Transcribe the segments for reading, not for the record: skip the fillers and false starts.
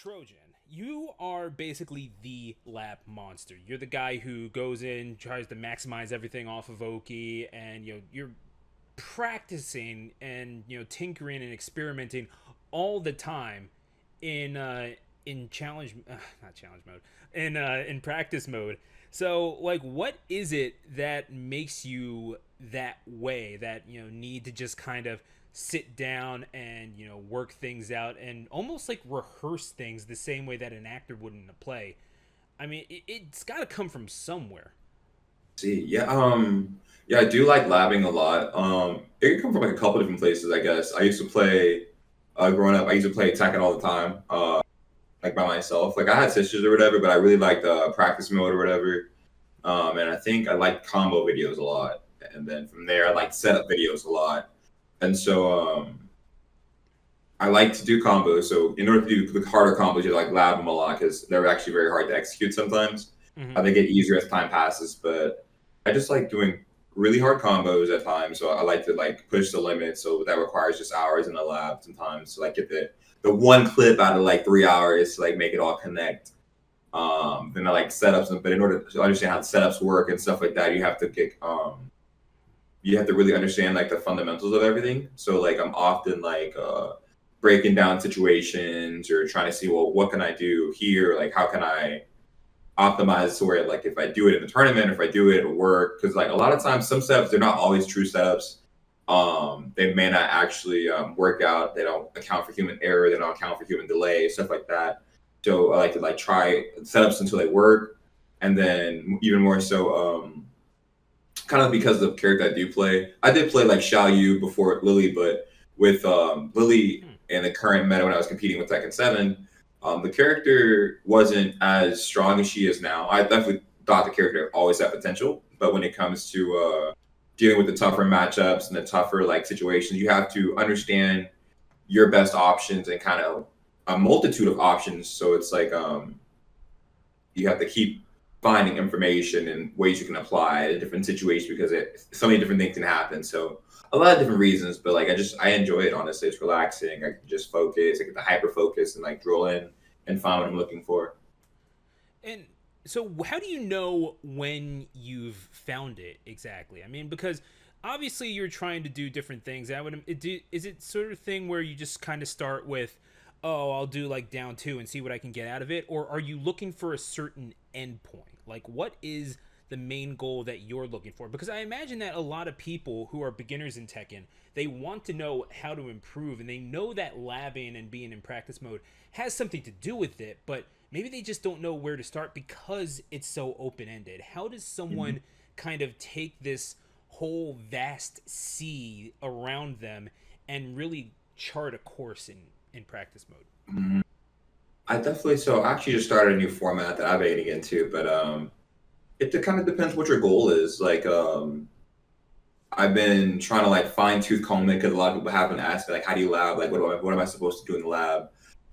Trojan, you are basically the lab monster. You're the guy who goes in, tries to maximize everything off of Oki, and you're practicing and tinkering and experimenting all the time in challenge, not challenge mode, in practice mode. So, like, what is it that makes you that way? That need to just kind of sit down and work things out and almost like rehearse things the same way that an actor would in a play. I mean, it's got to come from somewhere. See, yeah, yeah, I do like labbing a lot. It can come from like a couple different places, I guess. I used to play, growing up, I used to play Tekken all the time, like by myself. Like I had sisters or whatever, but I really liked practice mode or whatever. And I think I liked combo videos a lot. And then from there, I liked setup videos a lot. And so, I like to do combos. So in order to do the harder combos, you like lab them a lot because they're actually very hard to execute sometimes. Mm-hmm. They get easier as time passes, but I just like doing really hard combos at times. So I like to like push the limit. So that requires just hours in the lab sometimes to like get the one clip out of like 3 hours to like make it all connect. Then I like setups, but in order to understand how the setups work and stuff like that, you have to really understand like the fundamentals of everything. So like I'm often like breaking down situations or trying to see, well, what can I do here? Like how can I optimize to where like if I do it in the tournament, if I do it at work, because like a lot of times some setups they're not always true setups. They may not actually work out. They don't account for human error. They don't account for human delay, stuff like that. So I like to like try setups until they work, and then even more so, kind of because of the character I do play. I did play like Xiao Yu before Lily, but with Lily Hmm. and the current meta when I was competing with Tekken 7, the character wasn't as strong as she is now. I definitely thought the character always had potential, but when it comes to dealing with the tougher matchups and the tougher like situations, you have to understand your best options and kind of a multitude of options. So it's like you have to keep finding information and ways you can apply a different situation because so many different things can happen. So a lot of different reasons, but like I enjoy it honestly. It's relaxing. I can just focus. I get the hyper focus and like drill in and find what I'm looking for. And so, how do you know when you've found it exactly? I mean, because obviously you're trying to do different things. Is it sort of thing where you just kind of start with, oh, I'll do like down two and see what I can get out of it, or are you looking for a certain endpoint? Like, what is the main goal that you're looking for? Because I imagine that a lot of people who are beginners in Tekken, they want to know how to improve, and they know that labbing and being in practice mode has something to do with it, but maybe they just don't know where to start because it's so open ended. How does Mhm. someone kind of take this whole vast sea around them and really chart a course in practice mode? Mhm. I definitely so I actually just started a new format that I've been getting into, but kind of depends what your goal is. Like I've been trying to like fine tooth comb it because a lot of people have been asking like, how do you lab? Like, what am I supposed to do in the lab?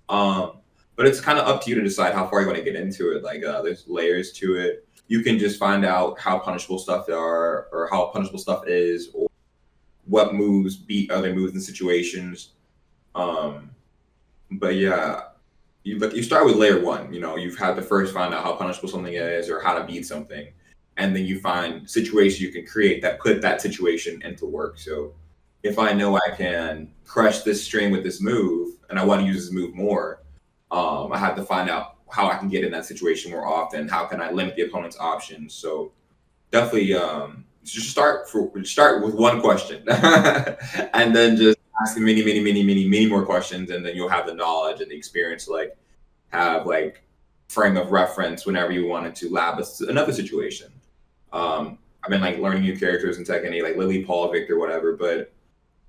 But it's kind of up to you to decide how far you want to get into it. Like, there's layers to it. You can just find out how punishable stuff are, or how punishable stuff is, or what moves beat other moves in situations. Um, but yeah, you start with layer one. You know, you've had to first find out how punishable something is or how to beat something, and then you find situations you can create that put that situation into work. So if I know I can crush this string with this move and I want to use this move more, I have to find out how I can get in that situation more often. How can I limit the opponent's options? So definitely just start with one question and then just ask many more questions, and then you'll have the knowledge and the experience to like have like frame of reference whenever you wanted to lab another situation. Mm-hmm. I've been like learning new characters in Tekken 8, like Lily, Paul, Victor, whatever, but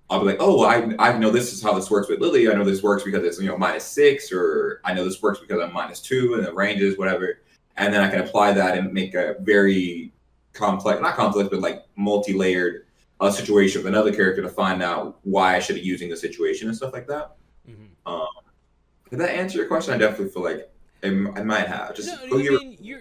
I'll be like, oh, well, I know this is how this works with Lily. I know this works because it's -6, or I know this works because I'm -2 and the ranges, whatever. And then I can apply that and make a very complex, not complex, but like multi-layered situation with another character to find out why I should be using the situation and stuff like that. Mm-hmm. Um, did that answer your question? I definitely feel like it might have. No, Just go I give mean you're